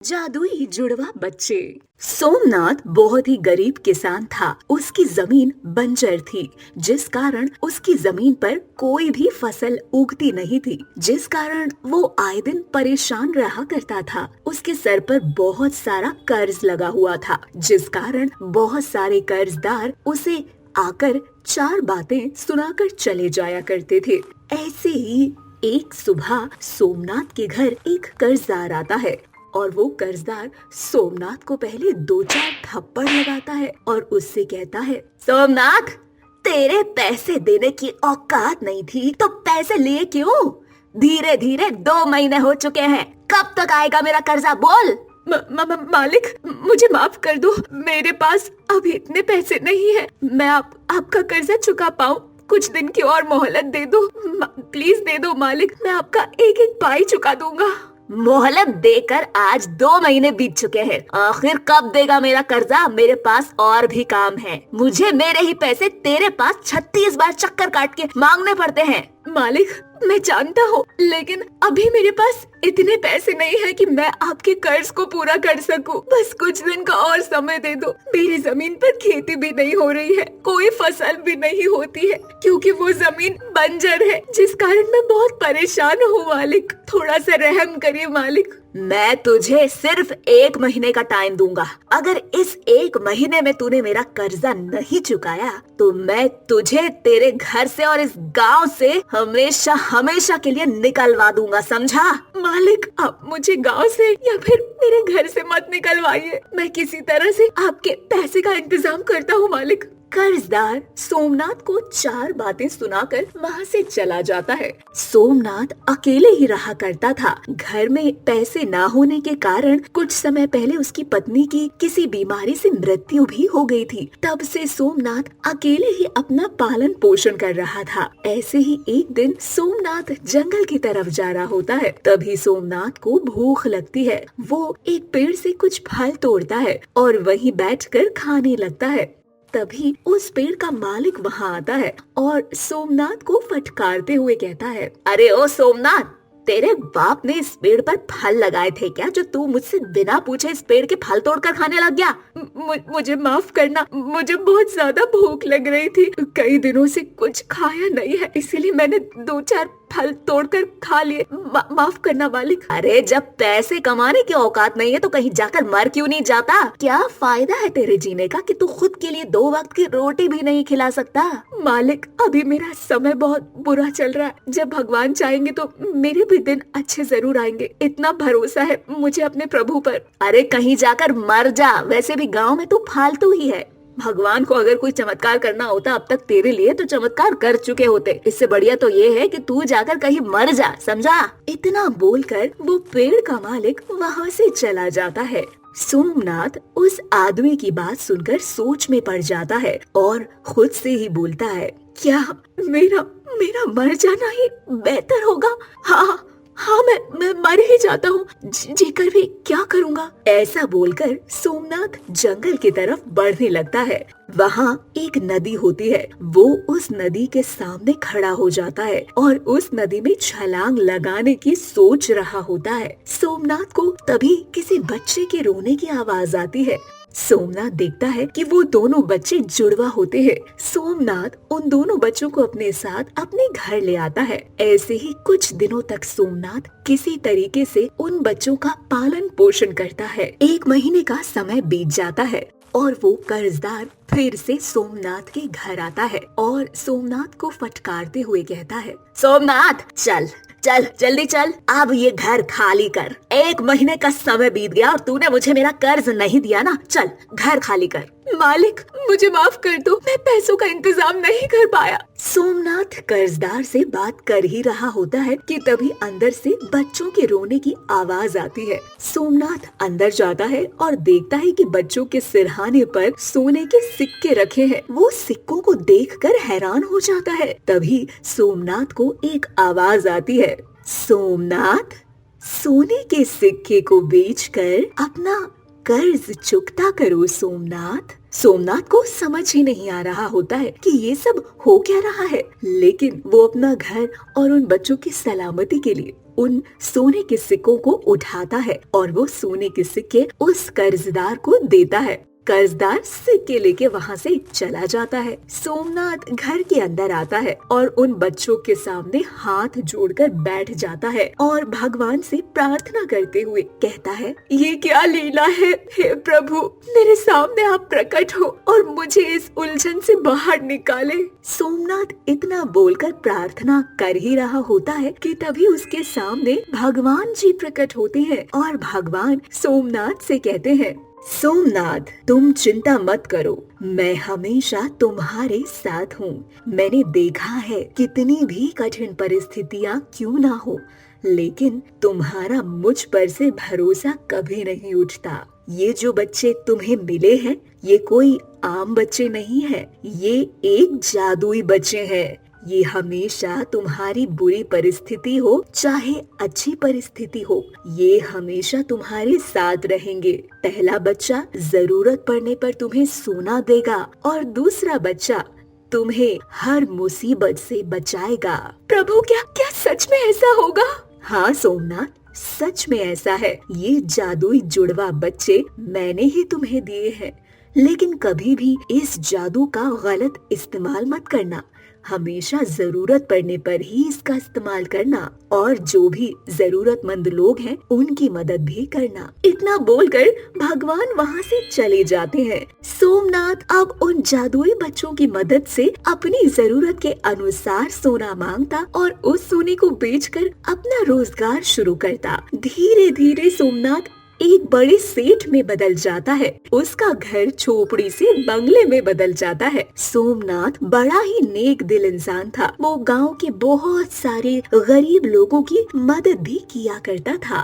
जादुई जुड़वा बच्चे। सोमनाथ बहुत ही गरीब किसान था। उसकी जमीन बंजर थी, जिस कारण उसकी जमीन पर कोई भी फसल उगती नहीं थी, जिस कारण वो आए दिन परेशान रहा करता था। उसके सर पर बहुत सारा कर्ज लगा हुआ था, जिस कारण बहुत सारे कर्जदार उसे आकर चार बातें सुनाकर चले जाया करते थे। ऐसे ही एक सुबह सोमनाथ के घर एक कर्जदार आता है और वो कर्जदार सोमनाथ को पहले दो चार थप्पड़ लगाता है और उससे कहता है, सोमनाथ, तेरे पैसे देने की औकात नहीं थी तो पैसे लिए क्यों? धीरे धीरे 2 महीने हो चुके हैं, कब तक आएगा मेरा कर्जा? बोल। मालिक, मुझे माफ कर दो, मेरे पास अभी इतने पैसे नहीं है, मैं आपका कर्जा चुका पाऊँ। कुछ दिन की और मोहलत दे दो, प्लीज दे दो मालिक, मैं आपका एक एक पाई चुका दूंगा। मोहलत देकर आज 2 महीने बीत चुके हैं, आखिर कब देगा मेरा कर्जा? मेरे पास और भी काम है, मुझे मेरे ही पैसे तेरे पास 36 बार चक्कर काट के मांगने पड़ते हैं। मालिक, मैं जानता हूँ, लेकिन अभी मेरे पास इतने पैसे नहीं है कि मैं आपके कर्ज को पूरा कर सकूं। बस कुछ दिन का और समय दे दो। मेरी जमीन पर खेती भी नहीं हो रही है, कोई फसल भी नहीं होती है, क्योंकि वो जमीन बंजर है, जिस कारण मैं बहुत परेशान हूँ। मालिक, थोड़ा सा रहम करिए मालिक। मैं तुझे सिर्फ 1 महीने का टाइम दूंगा। अगर इस 1 महीने में तूने मेरा कर्जा नहीं चुकाया तो मैं तुझे तेरे घर से और इस गांव से हमेशा हमेशा के लिए निकलवा दूंगा, समझा? मालिक, आप मुझे गांव से या फिर मेरे घर से मत निकलवाइए, मैं किसी तरह से आपके पैसे का इंतजाम करता हूँ मालिक। कर्जदार सोमनाथ को 4 बातें सुनाकर वहाँ से चला जाता है। सोमनाथ अकेले ही रहा करता था। घर में पैसे ना होने के कारण कुछ समय पहले उसकी पत्नी की किसी बीमारी से मृत्यु भी हो गई थी। तब से सोमनाथ अकेले ही अपना पालन पोषण कर रहा था। ऐसे ही एक दिन सोमनाथ जंगल की तरफ जा रहा होता है। तभी सोमनाथ को भूख लगती है। वो एक पेड़ से कुछ फल तोड़ता है और वहीं बैठकर खाने लगता है। तभी उस पेड़ का मालिक वहाँ आता है और सोमनाथ को फटकारते हुए कहता है, अरे ओ सोमनाथ, तेरे बाप ने इस पेड़ पर फल लगाए थे क्या, जो तू मुझसे बिना पूछे इस पेड़ के फल तोड़कर खाने लग गया? मुझे माफ करना, मुझे बहुत ज्यादा भूख लग रही थी, कई दिनों से कुछ खाया नहीं है, इसीलिए मैंने 2-4 फल तोड़कर खा लिए, माफ करना मालिक। अरे, जब पैसे कमाने की औकात नहीं है तो कहीं जाकर मर क्यों नहीं जाता? क्या फायदा है तेरे जीने का कि तू खुद के लिए 2 वक्त की रोटी भी नहीं खिला सकता? मालिक, अभी मेरा समय बहुत बुरा चल रहा है, जब भगवान चाहेंगे तो मेरे भी दिन अच्छे जरूर आएंगे, इतना भरोसा है मुझे अपने प्रभु पर। अरे, कहीं जाकर मर जा, वैसे भी गाँव में तू फालतू ही है। भगवान को अगर कोई चमत्कार करना होता अब तक तेरे लिए तो चमत्कार कर चुके होते। इससे बढ़िया तो ये है कि तू जाकर कहीं मर जा, समझा? इतना बोलकर वो पेड़ का मालिक वहाँ से चला जाता है। सोमनाथ उस आदमी की बात सुनकर सोच में पड़ जाता है और खुद से ही बोलता है, क्या मेरा मर जाना ही बेहतर होगा? हाँ, मैं मर ही जाता हूँ, जीकर भी क्या करूँगा? ऐसा बोलकर सोमनाथ जंगल की तरफ बढ़ने लगता है। वहाँ एक नदी होती है। वो उस नदी के सामने खड़ा हो जाता है और उस नदी में छलांग लगाने की सोच रहा होता है। सोमनाथ को तभी किसी बच्चे के रोने की आवाज आती है। सोमनाथ देखता है कि वो दोनों बच्चे जुड़वा होते हैं। सोमनाथ उन दोनों बच्चों को अपने साथ अपने घर ले आता है। ऐसे ही कुछ दिनों तक सोमनाथ किसी तरीके से उन बच्चों का पालन पोषण करता है। 1 महीने का समय बीत जाता है और वो कर्जदार फिर से सोमनाथ के घर आता है और सोमनाथ को फटकारते हुए कहता है, सोमनाथ, चल जल्दी चल, अब ये घर खाली कर। 1 महीने का समय बीत गया और तूने मुझे मेरा कर्ज नहीं दिया ना, चल घर खाली कर। मालिक, मुझे माफ कर दो, मैं पैसों का इंतजाम नहीं कर पाया। सोमनाथ कर्जदार से बात कर ही रहा होता है कि तभी अंदर से बच्चों के रोने की आवाज आती है। सोमनाथ अंदर जाता है और देखता है कि बच्चों के सिरहाने पर सोने के सिक्के रखे हैं। वो सिक्कों को देखकर हैरान हो जाता है। तभी सोमनाथ को एक आवाज आती है, सोमनाथ, सोने के सिक्के को बेचकर अपना कर्ज चुकता करो सोमनाथ। सोमनाथ को समझ ही नहीं आ रहा होता है कि ये सब हो क्या रहा है, लेकिन वो अपना घर और उन बच्चों की सलामती के लिए उन सोने के सिक्कों को उठाता है और वो सोने के सिक्के उस कर्जदार को देता है। कर्जदार सिक्के लेके वहाँ से चला जाता है। सोमनाथ घर के अंदर आता है और उन बच्चों के सामने हाथ जोड़कर बैठ जाता है और भगवान से प्रार्थना करते हुए कहता है, ये क्या लीला है, हे प्रभु, मेरे सामने आप प्रकट हो और मुझे इस उलझन से बाहर निकाले। सोमनाथ इतना बोलकर प्रार्थना कर ही रहा होता है कि तभी उसके सामने भगवान जी प्रकट होते हैं और भगवान सोमनाथ से कहते हैं, सोमनाथ, तुम चिंता मत करो, मैं हमेशा तुम्हारे साथ हूँ। मैंने देखा है कितनी भी कठिन परिस्थितियाँ क्यों ना हो, लेकिन तुम्हारा मुझ पर से भरोसा कभी नहीं उठता। ये जो बच्चे तुम्हें मिले हैं, ये कोई आम बच्चे नहीं है, ये एक जादुई बच्चे हैं। ये हमेशा तुम्हारी बुरी परिस्थिति हो चाहे अच्छी परिस्थिति हो, ये हमेशा तुम्हारे साथ रहेंगे। पहला बच्चा जरूरत पड़ने पर तुम्हें सोना देगा और दूसरा बच्चा तुम्हें हर मुसीबत से बचाएगा। प्रभु, क्या क्या सच में ऐसा होगा? हाँ सोमनाथ, सच में ऐसा है। ये जादुई जुड़वा बच्चे मैंने ही तुम्हें दिए हैं, लेकिन कभी भी इस जादू का गलत इस्तेमाल मत करना। हमेशा जरूरत पड़ने पर ही इसका इस्तेमाल करना और जो भी जरूरतमंद लोग हैं उनकी मदद भी करना। इतना बोलकर भगवान वहाँ से चले जाते हैं। सोमनाथ अब उन जादुई बच्चों की मदद से अपनी जरूरत के अनुसार सोना मांगता और उस सोने को बेचकर अपना रोजगार शुरू करता। धीरे धीरे सोमनाथ एक बड़े सेठ में बदल जाता है। उसका घर झोपड़ी से बंगले में बदल जाता है। सोमनाथ बड़ा ही नेक दिल इंसान था। वो गांव के बहुत सारे गरीब लोगों की मदद भी किया करता था।